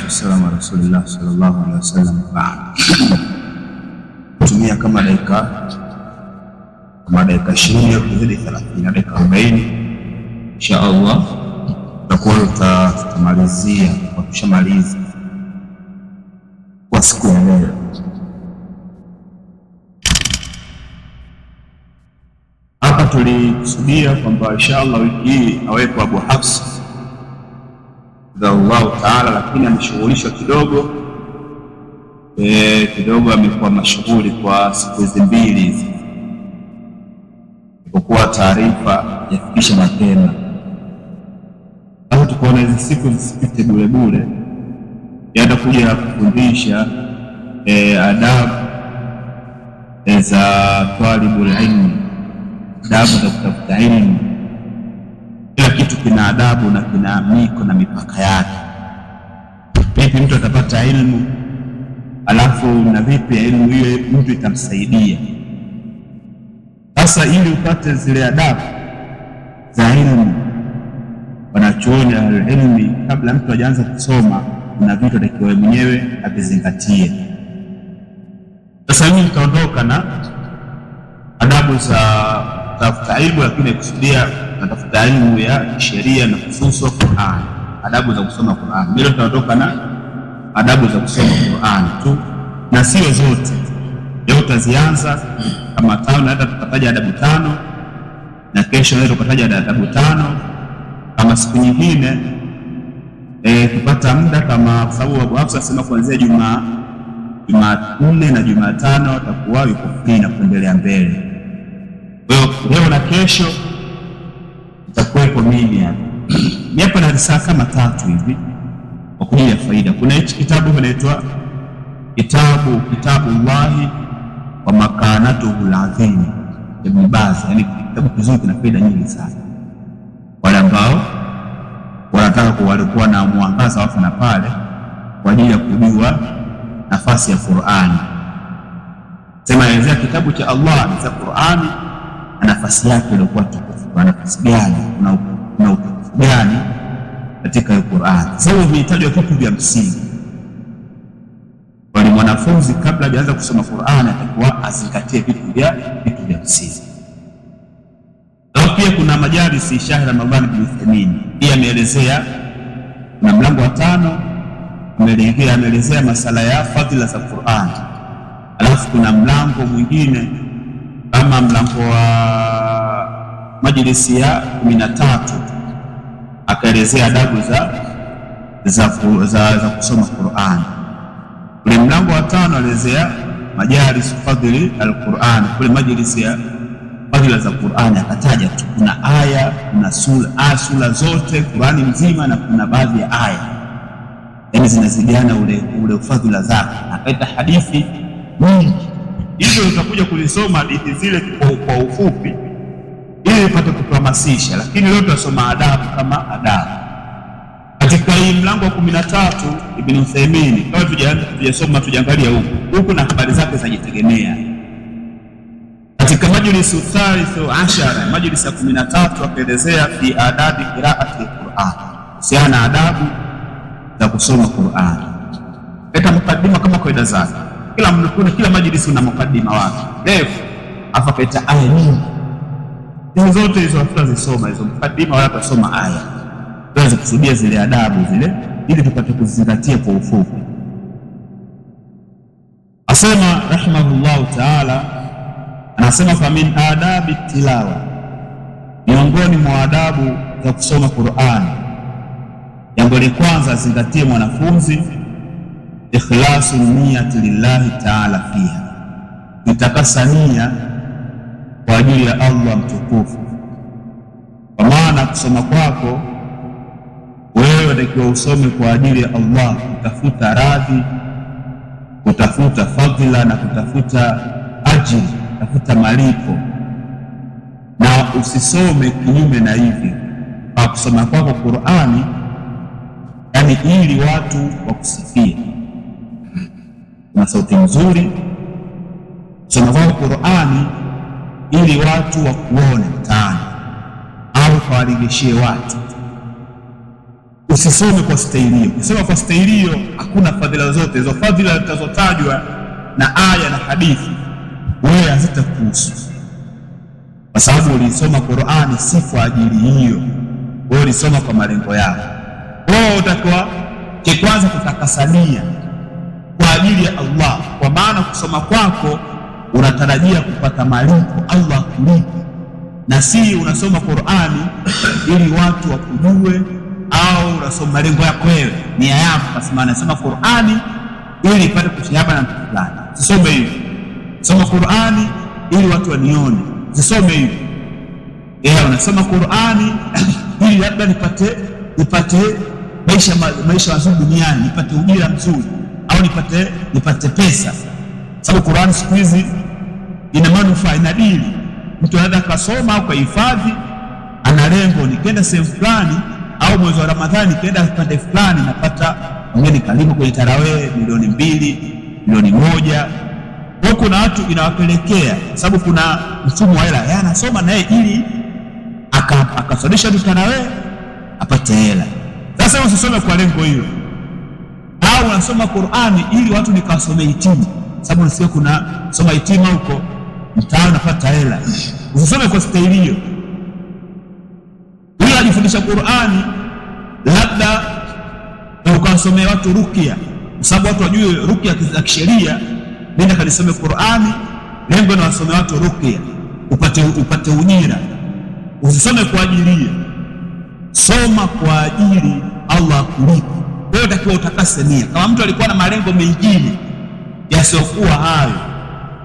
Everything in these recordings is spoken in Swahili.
wassalamu ala rasulillah sallallahu alaihi wasallam. Tumia kama dakika 20 au kuzidi 30, dakika 40 insha Allah tutakuwa tutamalizia kwa kushamaliza kwa siku ya leo. Hapa tulikusudia kwamba insha Allah wiki hii awepo Abu Hafs Allahu Taala, lakini ameshughulishwa kidogo amekuwa mashughuli kwa siku hizi mbili hizi, kwa taarifa yafikisha mapema. Hapo tukaona hizi siku zisipite bure bure, yaenda kuja kufundisha adabu za talibul ilmi, adabu za kutafuta ilmu. Kila kitu kina adabu na kina miko na mipaka yake. Vipi mtu atapata ilmu, alafu na vipi ilmu hiyo mtu itamsaidia? Sasa ili upate zile adabu za ilmu, wanachuoni al-ilmi, kabla mtu hajaanza kusoma, kuna vitu atakiwa mwenyewe avizingatie. Sasa mimi nitaondoka na adabu za tafuta ilmu, lakini kusudia natafuta ilmu ya sheria na hususan Qur'an, adabu za kusoma Qur'an. Mimi nitaondoka na adabu za kusoma Qur'an tu, na sio zote. Leo utazianza kama 5, na hata tutataja adabu 5, na kesho leo tutataja adabu 5. Kama siku nyingine kupata muda, kama sababu Abu Hafsa asema kuanzia Jumanne na Jumatano atakuwa yuko free na kuendelea mbele. Kwa hiyo leo na kesho itakuwepo mimi hapa na risaa kama 3 hivi kwa ajili ya faida. Kuna hichi kitabu kinaitwa Kitabullahi wa Makanatuhu al-Azim Ibn Baz, yani kitabu kizuri, kina faida nyingi sana. Wale ambao wanataka walikuwa na mwangaza wafu na pale kwa ajili ya kujua nafasi ya Qur'ani. Sema elezea kitabu cha Allah na Qur'ani na nafasi yake ilikuwa tukufu, na nafasi gani na utukufu gani katika Qur'ani. Sasa vimetajwa vitu vya msingi. Kwa mwanafunzi kabla hajaanza kusoma Qur'ani atakuwa azingatie vitu vya msingi. Pia kuna majalisi Sheikh Ramadhani bin Uthaymeen, pia ameelezea, kuna mlango wa 5 ameelezea masala ya fadhila za Qur'an. Alafu kuna mlango mwingine kama mlango wa majlisi ya 13 akaelezea adabu za kusoma Qur'an. Ule mlango wa 5 alielezea majalis fadhili al-Qur'an, kule majlisi ya fadhila za Qur'ani akataja tu kuna aya, kuna sura zote Qur'ani mzima, na kuna baadhi ya aya yani zinazidiana ule fadhila zake, akaita hadithi nyingi. Hizo utakuja kulisoma hadithi zile kwa ufupi ili upate kuhamasisha, lakini leo tutasoma adabu kama adabu. Katika hii mlango wa 13 Ibn Uthaymeen, kama tujasoma tujangalia huku na habari zake zinajitegemea. Katika majlisi thalithu ashara, majlisi ya 13, akaelezea fi adabi qiraati al-Qur'an, siana adabu za kusoma Qur'an. Leta mukaddima kama kaida zake. Kila majlisi una mukaddima wake refu, afa kaita aya nyingi. Hizo zote hizo tutazisoma hizo mukaddima, wala tusoma aya. Tuanze kusudia zile adabu zile ili tupate kuzingatia kwa ufupi. Asema rahimahullahu ta'ala, anasema fa min adabi tilawa, miongoni mwa adabu za kusoma Qur'an, jambo la kwanza zingatie mwanafunzi ikhlasu niyati lillahi ta'ala fiha, kutakasa nia kwa ajili ya Allah mtukufu. Kwa maana kusoma kwako wewe unatakiwa usome kwa ajili ya Allah, kutafuta radhi, kutafuta fadhila na kutafuta ajili, kutafuta malipo, na usisome kinyume na hivi. Kwa kusoma kwako Qur'ani yani ili watu wakusifie, na sauti nzuri. Kusoma kwako Qur'ani ili watu wakuone mtaani au kawaligishie watu. usisome kwa stailio. Ukisoma kwa stailio hakuna fadhila zote hizo. Fadhila zitazotajwa na aya na hadithi wewe hazitakuhusu, kwa sababu ulisoma Qur'ani si kwa ajili hiyo, wewe ulisoma kwa malengo yako. Wewe utakuwa kwanza kutakasania kwa ajili ya Allah, kwa maana kusoma kwako unatarajia kupata malipo, Allah akulipe, na si unasoma Qur'ani ili watu wakujue, au unasoma malengo yako wewe, nia yako kasema nasoma Qur'ani ili ipate kushihaba na mtu fulani. Usisome hivyo. Soma Qur'ani ili watu wanione, usisome hivyo. Unasoma Qur'ani ili labda nipate maisha mazuri duniani, nipate ujira mzuri, au nipate pesa. Sababu Qur'ani siku hizi ina manufaa, ina dili. Mtu anaweza kasoma au kahifadhi, ana lengo, nikienda sehemu fulani au mwezi wa Ramadhani nikienda pande fulani napata mgeni karibu kwenye tarawih milioni 2, milioni 1. Huko na watu inawapelekea, sababu kuna mfumo wa hela, anasoma naye ili akasodesha tarawih apate hela. Sasa usisome kwa lengo hilo, au unasoma Qur'ani ili watu nikasome hitimu, sababu unasikia kuna soma hitimu huko mtaani napata hela. Usisome kwa staili hiyo. Ili ajifundisha Qur'ani labda ukasomea watu rukia, sababu watu wajue rukia za kisheria, nenda kanisome Qur'ani, lengo na wasome watu rukia upate ujira. Usisome kwa ajili hiyo, soma kwa ajili Allah akulipe. Wewe utakiwa utakase nia. Kama mtu alikuwa na malengo mengine yasiokuwa hayo,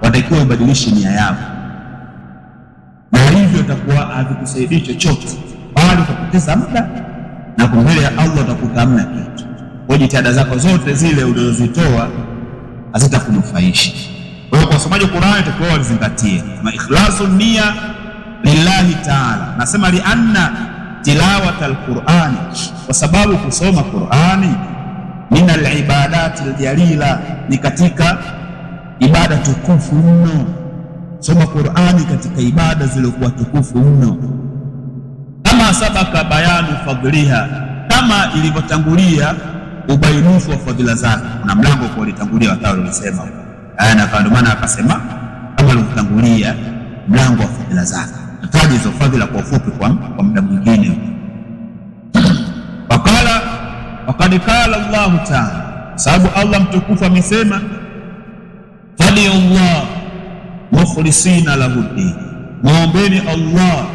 watakiwa ubadilishe nia yako, na hivyo utakuwa havikusaidii chochote, bali utapoteza muda na mbele ya Allah utakuta hamna kitu. Kwa jitihada zako zote zile ulizozitoa hazitakunufaisha. Kwa hiyo kwa somaji Qur'ani utakuwa ulizingatie ikhlasu nia lillahi ta'ala. Nasema lianna tilawata alqur'ani, kwa sababu kusoma Qur'ani min alibadati aljalila, ni katika ibada tukufu mno. Soma Qur'ani katika ibada zilizokuwa tukufu mno, kama sabaka bayanu fadliha, kama ilivyotangulia ubainifu wa fadhila zake. Kuna mlango kwa ulitangulia watao ulisema na ndio maana akasema kama ilivyotangulia mlango wa fadhila zake. Tutaje hizo fadhila kwa ufupi kwa muda mwingine. Wakad kala Allah ta'ala, sababu Allah mtukufu amesema fali Allah mukhlisina lahu din, muombeni Allah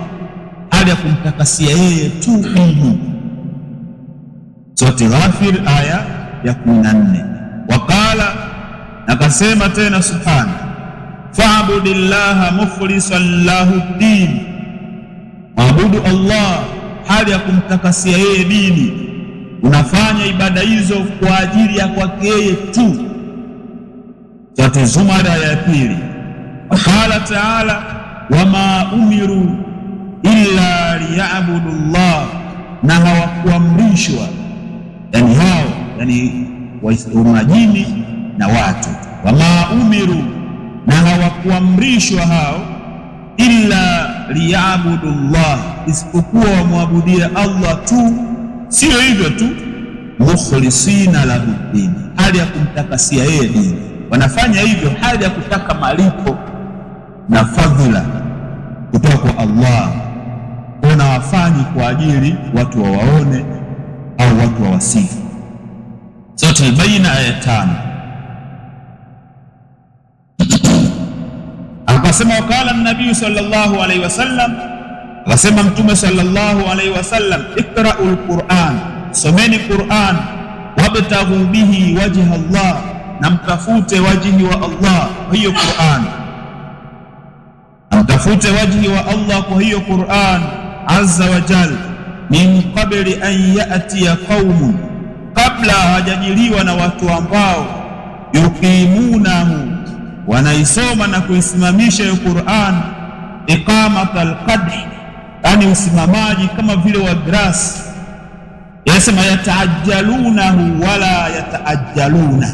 hali ya kumtakasia yeye tu dini. Surati Ghafir aya ya 14. Wakala, nakasema tena subhana fa'budillaha mukhlisan lahu din, waabudu Allah hali ya kumtakasia yeye dini. Unafanya ibada hizo kwa ajili ya kwake yeye tu. Surati Zumar aya ya 2. Wakala taala wama umiru illa liya'budu Allah, na hawakuamrishwa yani majini na watu, wama umiru, na hawakuamrishwa hao illa liya'budu Allah, isipokuwa wamwabudia Allah tu. Sio hivyo tu, mukhlisina lahu din, hali ya kumtakasia yeye dini. Wanafanya hivyo hali ya kutaka malipo na fadhila kutoka kwa Allah. Wanawafanyi kwa ajili watu wawaone au watu wawasifu. Surati Al-Bayyina aya 5. Akasema wakala nabii sallallahu alaihi wasallam, akasema mtume sallallahu alaihi wasallam, ikra'ul Qur'an, someni Qur'an, wabtaghu bihi wajha Allah, na mtafute wajhi wa Allah kwa hiyo Qur'an. Mtafute wajhi wa Allah kwa hiyo Qur'an azza wa jalla, min qabli an ya'tiya qaumun, kabla hawajajiliwa na watu ambao yuqimunahu, wanaisoma na kuisimamisha hiyo Qur'an, iqamatal qadh, yani usimamaji kama vile wa grass. Yasema yataajalunahu wala yataajaluna,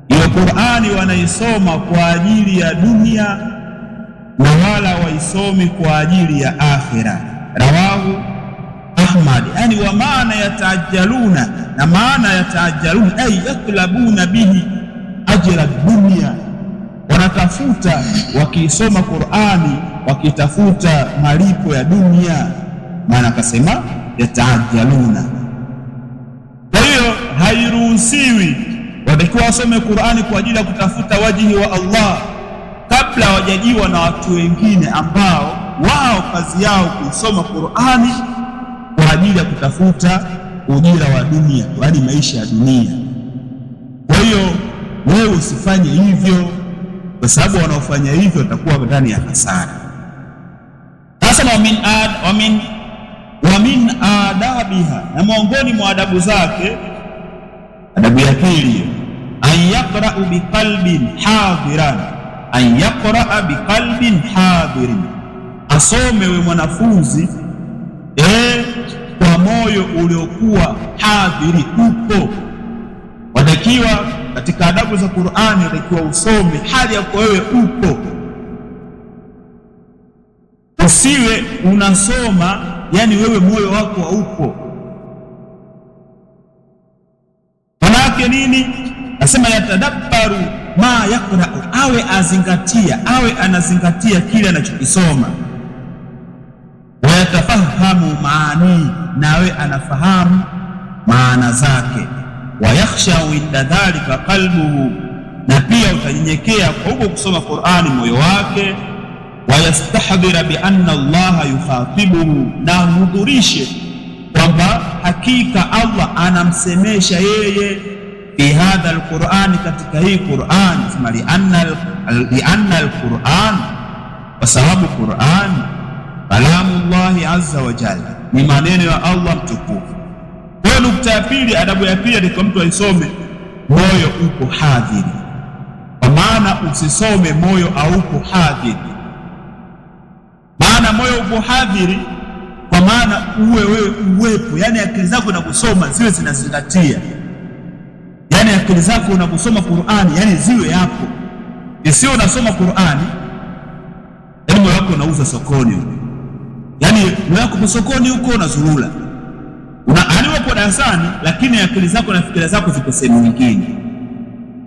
hiyo Qur'ani wanaisoma kwa ajili ya dunia na wala waisomi kwa ajili ya akhira. Rawahu Ahmad, yani wa maana yataajaluna, na maana yataajaluna ay yatlabuna bihi ajra dunya, wanatafuta wakisoma Qur'ani wakitafuta malipo ya dunia. Maana akasema yataajaluna. Kwa hiyo hairuhusiwi, watakiwa wasome Qur'ani kwa ajili ya kutafuta wajihi wa Allah kabla hawajajiwa na watu wengine ambao wao kazi yao kusoma Qur'ani kwa ajili ya kutafuta ujira wa dunia, yaani maisha ya dunia. Kwa hiyo wewe usifanye hivyo, kwa sababu wanaofanya hivyo watakuwa ndani ya hasara. Sasa wa min adabiha, na miongoni mwa adabu zake, adabu ya pili, an yaqra'u biqalbin hadiran, an yaqra'a biqalbin hadirin, asome we mwanafunzi kwa moyo uliokuwa hadhiri, upo. Watakiwa katika adabu za Qur'ani, watakiwa usome hali yako wewe upo, usiwe unasoma yani wewe moyo wako haupo. Manake nini? Nasema yatadabbaru ma yaqra'u, awe anazingatia kile anachokisoma. Wayatafahamu maani, nawe anafahamu maana zake. Wayakhshau inda dhalika qalbuhu, na pia utanyenyekea kwa huko kusoma Qur'ani moyo wake. Wayastahdhira bi anna Allah yukhatibuhu, na hudhurishe kwamba hakika Allah anamsemesha yeye fi hadha alquran, katika hii Qur'an. Sema li anna alquran, kwa sababu Qur'an kalamullahi azza wa jalla, ni maneno ya Allah mtukufu. Kwa nukta ya pili, adabu ya pili ni kwa mtu aisome moyo uko hadhiri, kwa maana usisome moyo hauko hadhiri. Maana moyo uko hadhiri kwa maana wewe uwepo, yani akili zako na kusoma ziwe zinazingatia, yani akili zako unaposoma Qur'ani yani ziwe hapo, isio unasoma Qur'ani yani moyo wako unauza sokoni, yani moyo wako sokoni huko unazurula, yani uko darasani lakini akili zako na fikira zako ziko sehemu nyingine.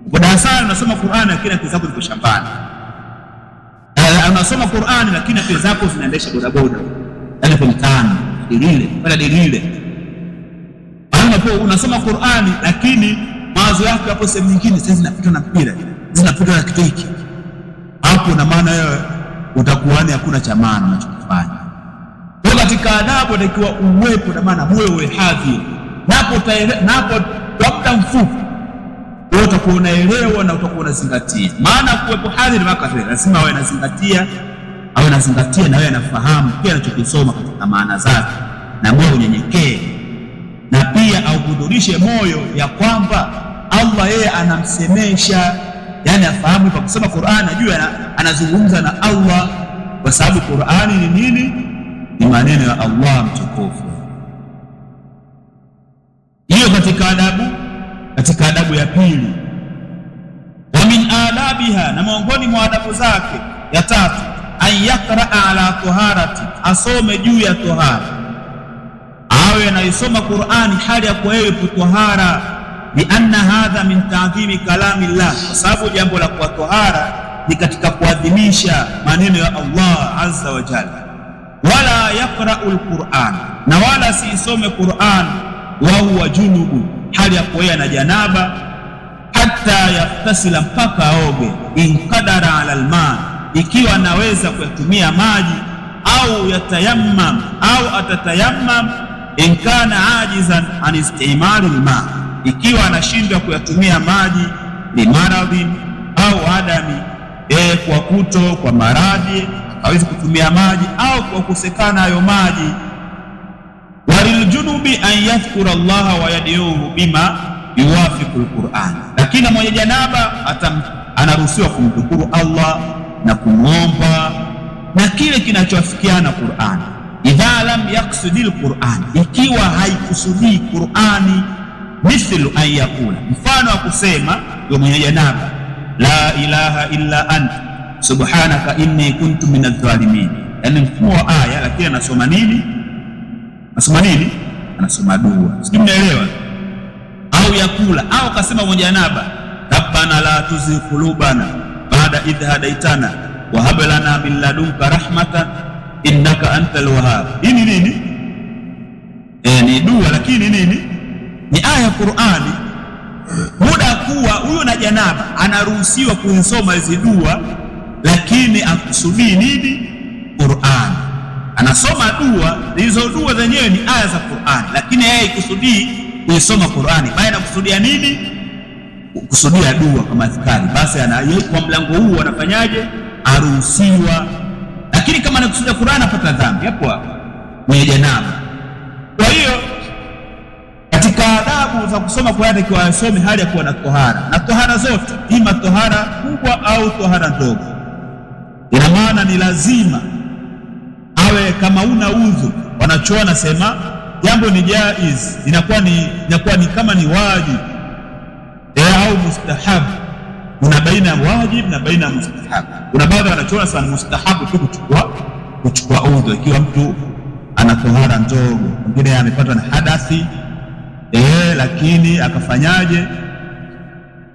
Uko darasani unasoma Qur'ani lakini akili zako ziko shambani, unasoma Qur'ani lakini akili zako zinaendesha bodaboda, yani kwa mtaani dilile pale dilile. Unasoma Qur'ani lakini mawazo yako yapo sehemu nyingine, sasa zinapita na mpira, zinapita na kitu hiki hapo, na maana wewe utakuwa ni hakuna cha maana unachokifanya. Kwa katika adabu utakiwa uwepo, na maana moyo uwe hadhi, napo kwa muda mfupi wewe utakuwa unaelewa na utakuwa unazingatia. Maana kuwepo hadhi ni lazima awe anazingatia na wewe anafahamu pia anachokisoma katika maana zake, na moyo unyenyekee, na pia auhudhurishe moyo ya kwamba Allah yeye anamsemesha, yani afahamu kwa kusoma Qur'ani ajue anazungumza na Allah, kwa sababu Qur'ani ni nini? Ni maneno ya Allah mtukufu. Hiyo katika adabu ya pili. Wa min adabiha, na miongoni mwa adabu zake ya tatu, an yaqra'a ala taharati, asome juu ya tohara, awe anaisoma Qur'ani hali ya kuwa yeye tohara. Bi anna hadha min ta'dhimi kalamillah, kwa sababu jambo la kuwa tohara ni katika kuadhimisha maneno ya Allah azza wa jalla. Wala yaqra'u alquran, na wala siisome Qur'an wa huwa junubu, hali ya kuwa na janaba, hatta yaftasila, mpaka aoge. In qadara ala alma, ikiwa anaweza kuyatumia maji, au yatayammam, au atatayammam. In kana ajizan an istimali alma, ikiwa anashindwa kuyatumia maji, limaradhi au adami, kwa kuto, kwa maradhi hawezi kutumia maji, au kwa kukosekana hayo maji. Waliljunubi an yadhkura Allah wa yad'uhu bima yuwafiqu alquran, lakini mwenye janaba anaruhusiwa kumdhukuru Allah na kumwomba na kile kinachoafikiana Qur'an. Idha lam yaqsudi alquran, ikiwa haikusudii Qur'ani, mithlu an yakula, mfano wa kusema kwa mwenye janaba, la ilaha illa anta subhanaka inni kuntu minadh-dhalimin, yani mfumo wa aya, lakini anasoma nini? anasoma nini? Anasoma dua. Sijui mnaelewa? Au yakula, au kasema mwenye janaba, rabbana la tuzigh qulubana ba'da idh hadaitana wa hab lana min ladunka rahmatan innaka antal wahhab. Hii ni nini? Ni dua, lakini nini? Ni aya ya Qur'ani. Muda kuwa huyo na janaba anaruhusiwa kuisoma hizi dua, lakini akusudii nini? Qur'an. Anasoma dua, hizo dua zenyewe ni aya za Qur'an, lakini yeye ikusudii kuisoma Qur'ani, bali anakusudia nini? Kusudia dua kama adhkari. Basi kwa mlango huu anafanyaje? Aruhusiwa. Lakini kama anakusudia Qur'an apata dhambi hapo hapo mwenye janaba. Kwa hiyo katika adabu za kusoma Qur'an ikiwa asome hali ya kuwa na tohara, na tohara zote, ima tohara kubwa au tohara ndogo. Ina maana ni lazima awe kama una udhu. Wanachoona sema jambo ni jaiz, inakuwa ni kama ni wajib au mustahab. Kuna baina ya wajib na baina ya mustahab. Kuna baadhi wanachoona sana mustahabu tu kuchukua udhu ikiwa mtu ana tohara ndogo, mwingine amepatwa na hadathi lakini akafanyaje?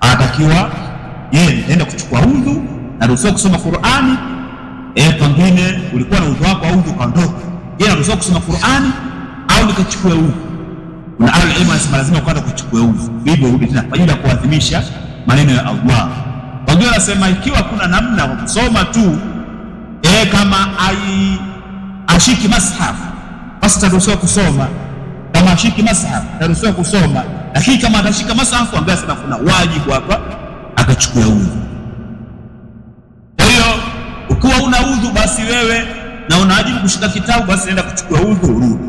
Atakiwa yeye aende kuchukua udhu, na ruhusa kusoma Qur'ani. Pengine ulikuwa na udhu wako au udhu kaondoka, yeye anaruhusiwa kusoma Qur'ani au nikachukue udhu. Kuna ahli ilmu wanasema lazima kwenda kuchukua udhu, hivyo urudi tena kwa ajili ya kuadhimisha maneno ya Allah. Wengine wanasema ikiwa kuna namna ya kusoma tu, kama ashiki mashaf basi taruhusiwa kusoma. Kama ashiki mashaf taruhusiwa kusoma, lakini kama atashika mashaf ambaye sasa kuna wajibu hapa akachukua udhu. Kwa hiyo ukiwa una udhu basi wewe na una wajibu kushika kitabu, basi nenda kuchukua udhu urudi.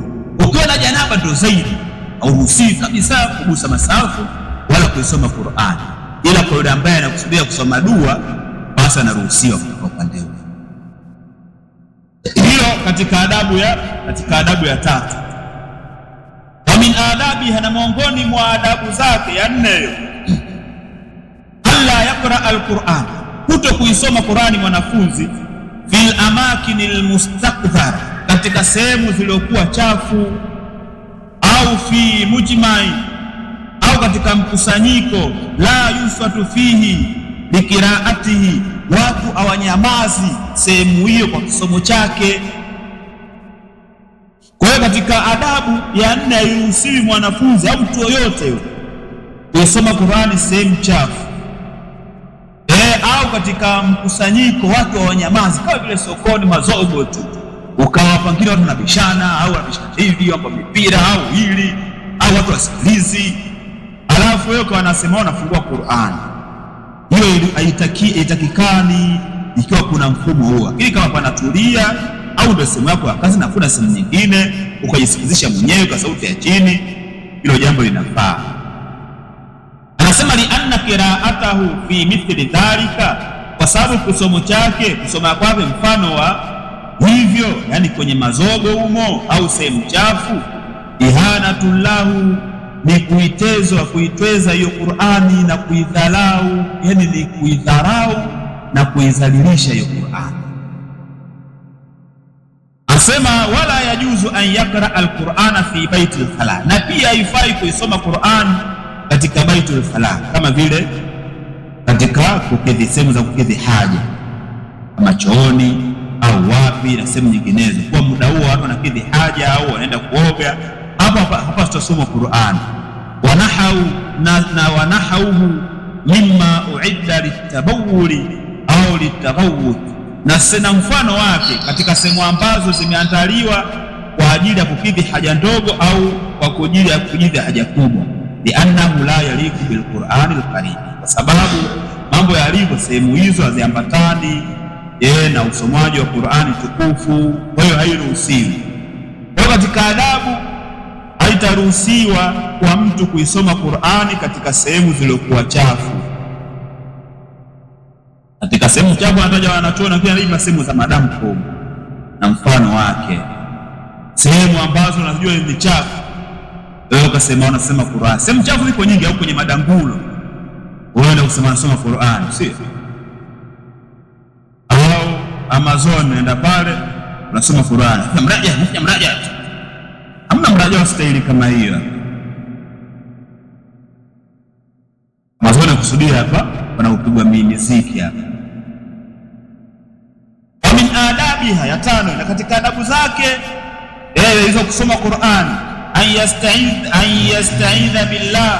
Ukiwa na janaba ndio zaidi, hauruhusiwi kabisa kugusa masafu wala kuisoma Qur'an, ila kwa yule ambaye anakusudia kusoma dua basi anaruhusiwa kutoka upande huo. Hiyo katika adabu ya tatu. Wa min adabiha, na miongoni mwa adabu zake ya nne, alla yaqra al-Qur'an, kuto kuisoma Qur'ani mwanafunzi fil amakinil mustakthar, katika sehemu zilizokuwa chafu, au fi mujmai, au katika mkusanyiko, la yusfatu fihi likiraatihi, watu awanyamazi sehemu hiyo kwa kisomo chake. Kwa hiyo katika adabu ya nne, hairuhusiwi mwanafunzi au mtu yoyote yule kuisoma Qur'ani sehemu chafu, au katika mkusanyiko watu awanyamazi, kama vile sokoni, mazogo tu, ukawapangilia watu nabishana au wanabishana hivi kwa mipira au hili au watu wasikilizi, alafu wewe kwa wanasema wanafungua Qur'ani. Hiyo haitakikani ikiwa kuna mfumo huo. Lakini kama panatulia au ndio sehemu yako ya kazi na kuna sehemu nyingine ukajisikizisha mwenyewe kwa sauti ya chini, hilo jambo linafaa. Anasema li anna qira'atahu fi mithli dhalika, kwa sababu kusoma kwake mfano wa hivyo, yani kwenye mazogo humo au sehemu chafu, ihanatullahu, ni kuitweza hiyo Qur'ani na kuidharau, yani ni kuidharau na kuidhalilisha hiyo Qur'ani. Asema wala yajuzu an yakra al-Qur'ana fi baitil khala, na pia haifai kuisoma Qur'an katika baitul khala, kama vile katika kukidhi, sehemu za kukidhi haja kama chooni au wapi na sehemu nyinginezo. Kwa muda huo watu wanakidhi haja au wanaenda kuoga, hapa tutasoma Qur'an. Wanahauhu mimma uidda litabawuli au litaghawut, na sena mfano wake katika sehemu ambazo zimeandaliwa kwa ajili ya kukidhi haja ndogo au kwa ajili ya kukidhi haja kubwa, liannahu la yaliku bil Qur'ani al-karim, kwa sababu mambo yalivyo sehemu hizo haziambatani na usomaji wa Qur'ani tukufu. Kwa hiyo hairuhusiwi. Kwa katika adabu, haitaruhusiwa kwa mtu kuisoma Qur'ani katika sehemu zilizokuwa chafu. Katika sehemu chafu anataja wanachoona kila sehemu za madamu komu na mfano wake, sehemu ambazo unajua ni chafu, wewe ukasema unasema Qur'ani. Sehemu chafu ziko nyingi, au kwenye madangulo unaenda kusema unasoma Qur'ani, sio? Au Amazon, nenda pale unasoma Qur'ani, mraja hamna mnajua staili kama hiyo. Mazona kusudia hapa wanaupigwa miziki hapa. Wa min adabiha, ya 5, na katika adabu zake hizo kusoma Qur'an, an yasta'idha billah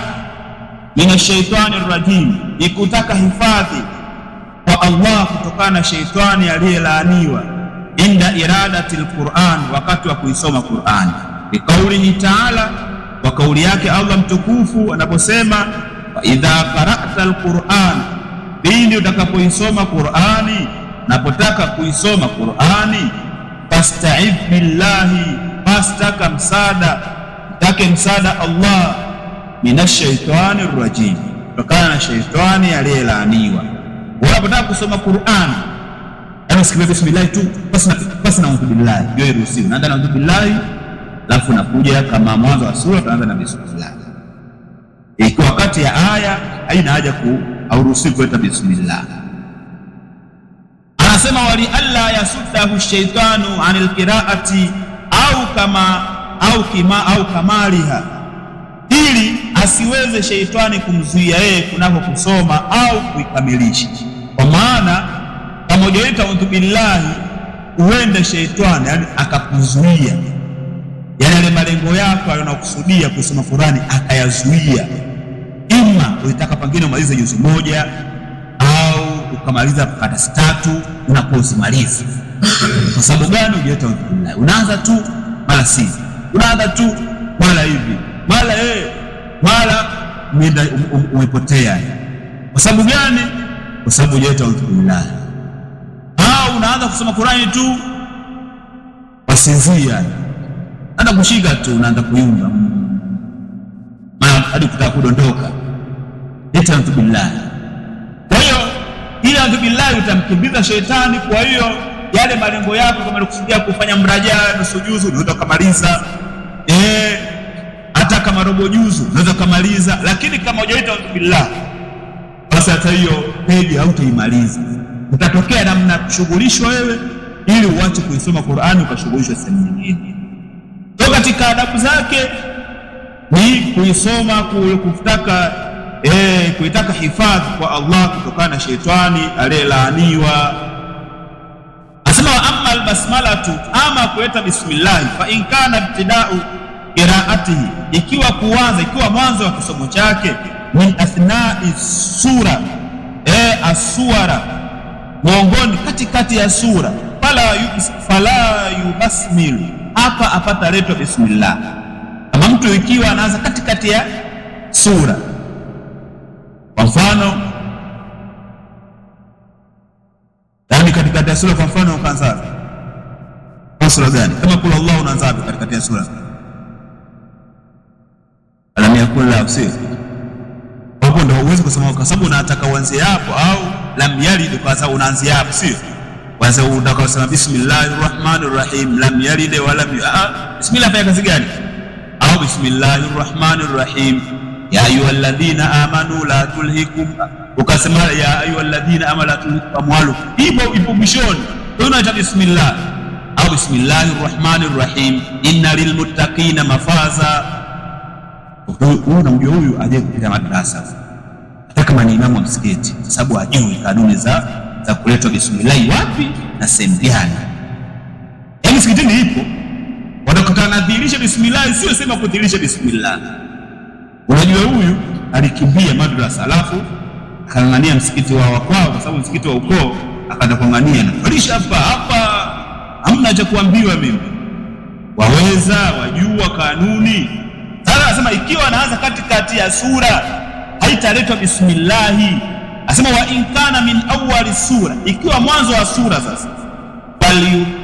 minash shaitani rajim, ikutaka hifadhi kwa Allah kutokana na shaitani aliyelaaniwa, inda iradati alquran, wakati wa kuisoma Qur'an, biqaulihi ta'ala, wa kauli yake Allah mtukufu anaposema wa idha qara'ta alquran, pindi utakapoisoma Qur'ani, napotaka kuisoma Qur'ani, fasta'idh billahi, fastaka msaada, take msaada Allah, minash shaitani rajim, kutokana na shaitani aliyelaaniwa. Unapotaka kusoma Qur'an, sikiliza bismillah tu, basi na a'udhu billahi, hiyo iruhusiwi. Unaanza na a'udhu billahi, alafu unakuja kama mwanzo wa sura tunaanza na bismillah. Ikiwa wakati ya aya haina haja hauruhusiwi kuleta bismillah. Anasema wali alla yasuddahu shaitanu anil qiraati au kamaliha, ili asiweze shaitani kumzuia yeye kunako kusoma au kuikamilisha. Kwa maana kama hujaita a'udhu billahi, huenda shaitani akakuzuia, yale malengo yako yanayokusudia kusoma Qur'ani akayazuia. Ima unataka pengine umalize juzu moja au ukamaliza karatasi 3, unaposimaliza. Kwa sababu gani? Hujaita a'udhu billahi, unaanza tu mara si, unaanza tu mara hivi, mara umepotea. Kwa sababu gani? Kwa sababu hujaita a'udhu billahi. Au unaanza kusoma Qur'ani tu wasinzia, anaanza kushika tu, unaanza kuyumba hadi kutaka kudondoka, ita a'udhu billahi. Kwa hiyo ile a'udhu billahi utamkimbiza shetani. Kwa hiyo yale malengo yako, kama ulikusudia kufanya mrajaa nusu juzu, unaweza kumaliza, hata kama robo juzu unaweza kumaliza. Lakini kama hujaita a'udhu billahi, basi hata hiyo peji hautaimaliza. Utatokea namna kushughulishwa wewe, ili uache kuisoma Qur'ani ukashughulishwa sehemu nyingine. Kwa katika adabu zake ni kuisoma, kuitaka hifadhi kwa Allah kutokana na shetani aliyelaaniwa. Asema wa amma albasmalatu, ama kuleta bismillah, fa in kana ibtida'u qira'atihi, ikiwa mwanzo wa kisomo chake, min athna'i sura, as-suwara, miongoni katikati ya sura, fala yubasmil, hapa apata leto bismillah. Kama mtu ikiwa anaanza katikati ya sura, kwa mfano katikati ya sura, kwa mfano ukaanza kwa sura gani? Kama kula Allah unaanza katikati ya sura, alam yakul la usir, hapo ndio uweze kusema, kwa sababu unataka uanze hapo, au lam yalid, kwa sababu unaanzia hapo, sio kwanza unataka kusema bismillahir rahmanir rahim, lam yalid wa lam bismillah fanya kazi gani? Au bismillahir rahmanir rahim, ya ayyuhalladhina amanu la tulhikum, ukasema ya ayyuhalladhina amanu la tulhikum amwalukum, ipo mwishoni unaita bismillah. Au bismillahir rahmanir rahim, inna lilmuttaqina mafaza. Unamjua huyu aje kupita madrasa, hata kama ni imamu wa msikiti, kwa sababu hajui kanuni za kuleta bismillah wapi na sehemu gani. Yaani msikitini ipo, watakutana nadhirisha bismillah, sio sema kudhirisha bismillah. Unajua huyu alikimbia madrasa, alafu akang'ania msikiti wa kwao, kwa sababu msikiti wa ukoo, akaenda kung'ania na kulisha hapa. Hamna cha kuambiwa mimi, waweza wajua kanuni. Sasa anasema ikiwa anaanza katikati ya sura, haitaletwa bismillah. Asema wa in kana min awwali sura, ikiwa mwanzo wa sura sasa,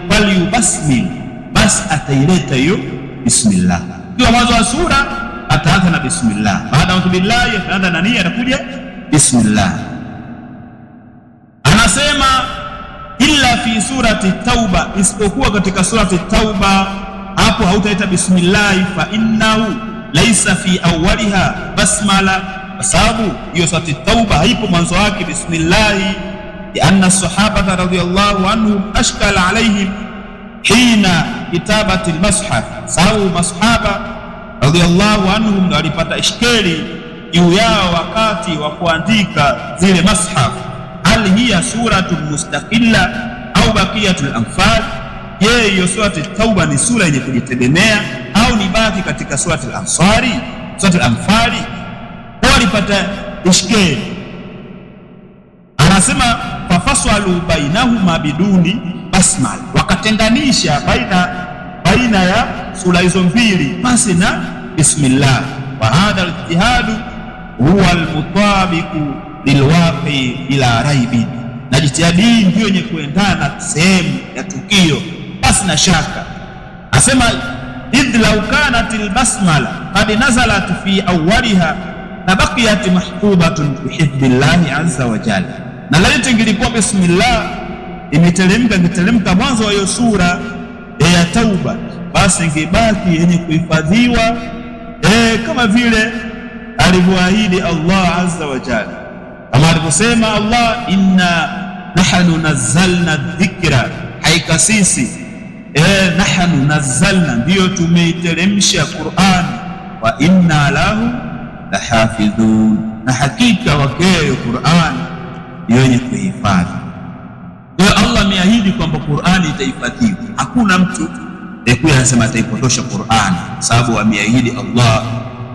bali yubasmil, basi ataileta hiyo bismillah. Ikiwa mwanzo wa sura ataanza na bismillah, baada ya billahi ataanza na nia, atakuja bismillah. Anasema illa fi surati Tauba, isipokuwa katika surati Tauba, hapo hautaita bismillah, fa innahu laysa fi awwaliha basmala, kwa sababu hiyo surati Tauba haipo mwanzo wake bismillah. Anna sahaba radhiyallahu anhum ashkala alaihim, hina kitabati al-mushaf, sababu masahaba radhiyallahu anhum ndio walipata ishkeli juu yao wakati wa kuandika zile mushaf. Hal hiya suratun mustaqilla au baqiyatul anfal? Je, hiyo surati Tauba ni sura yenye kujitegemea au ni baki katika surati al-Ansari, surati al-Anfali? Walipata ishkeli. Anasema fafaswalu bainahuma biduni basmal, wakatenganisha baina ya sura hizo mbili basi na bismillah. Wa hadha al-ijtihadu huwa al-mutabiqu lilwaqi ila raibi, na jitihadi hii ndio yenye kuendana sehemu ya tukio basi na shaka. Asema idh law kanat al-basmala qad nazalat fi awwaliha na baqiyat mahtubatun fi hibbillahi azza wa jalla, na laiti ingilikuwa bismillah imeteremka mwanzo wa hiyo sura ya Tauba, basi ingebaki yenye kuhifadhiwa kama vile alivyoahidi Allah azza wa jalla, kama alivyosema Allah, inna nahnu nazzalna dhikra, haika sisi nahnu nazzalna, ndiyo tumeiteremsha Qur'an, wa inna lahu lahafidhun, na hakika wakeyo Qur'an ndiyo yenye kuhifadhi. Kwa Allah ameahidi kwamba Qur'an itahifadhiwa, hakuna mtu kuya anasema ataipotosha Qur'an, sababu ameahidi Allah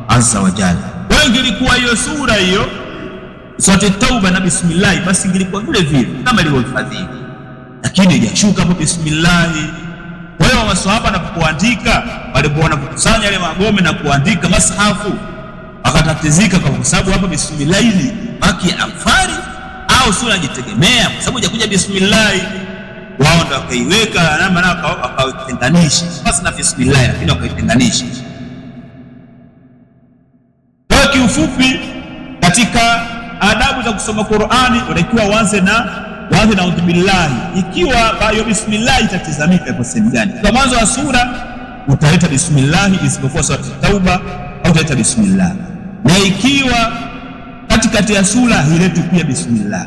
azza wa jalla. Kwa ingilikuwa hiyo sura hiyo surati Tauba na bismillah, basi ingilikuwa vile vile kama ilivyohifadhiwa, lakini haijashuka hapo bismillah. Kwa hiyo maswahaba wanapoandika, walipoona kukusanya yale magome na kuandika mashafu, wakatatizika kwa sababu hapa bismillah ni baki ya Anfali au sura jitegemea, kwa sababu hajakuja bismillah. Wao ndio wakaiweka na maana wakaitenganisha basi na bismillah, lakini wakaitenganisha. Kwa kiufupi, katika adabu za kusoma Qur'ani unatakiwa uanze na a'udhu billahi, ikiwa hiyo bismillah itatizamika kwa sehemu gani. Kwa mwanzo wa sura utaleta bismillah, isipokuwa sura Tauba au utaleta bismillah, na ikiwa katikati ya sura ilete pia bismillah,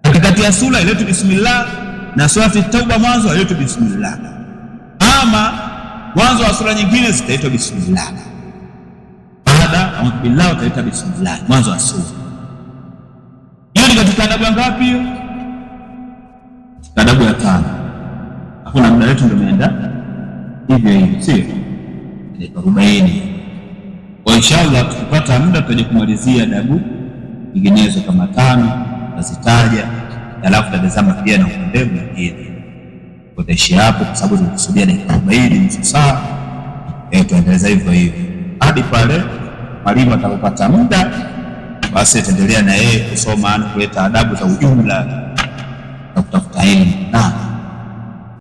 katikati ya sura ilete bismillah, na sura Tauba mwanzo ilete bismillah, ama mwanzo wa sura nyingine zitaitwa bismillah. Baada a'udhu billahi utaleta bismillah mwanzo wa sura. Hiyo ni katika adabu ngapi hiyo? Adabu ya 5. Hakuna muda wetu ndio umeenda hivyo hivyo, sio ile 40. Kwa inshallah tukipata muda tutaje kumalizia adabu nyinginezo kama 5 tutazitaja, alafu tutazama pia na upande mwingine. Tutaishi hapo kwa sababu tulikusudia dakika 40 nusu saa, tuendeleza hivyo hivyo hadi pale mwalimu atakapata muda, basi tuendelea na yeye kusoma na kuleta adabu za ujumla na kutafuta elimu.